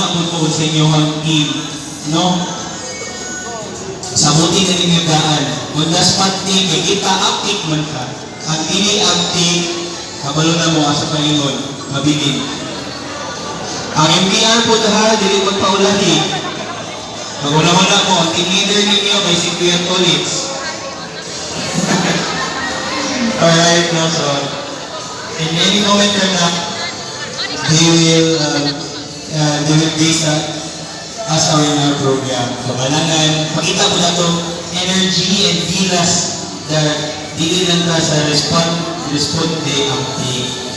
una po sa inyong team, no? Sa buti na ninyo daan. Kung das pati, kay kita active man ka. Ang dili active, kabalo na mo sa Panginoon, mabilin. Ang MPR po ha, dili magpaulahi. Mag-una-una mo, ang team leader ninyo kay si Kuya Tolitz. Alright, no, so, in any moment from now, they will base us in our program. Kabalangan, pakita mo na itong energy and gilas na dili lang ka sa responde active.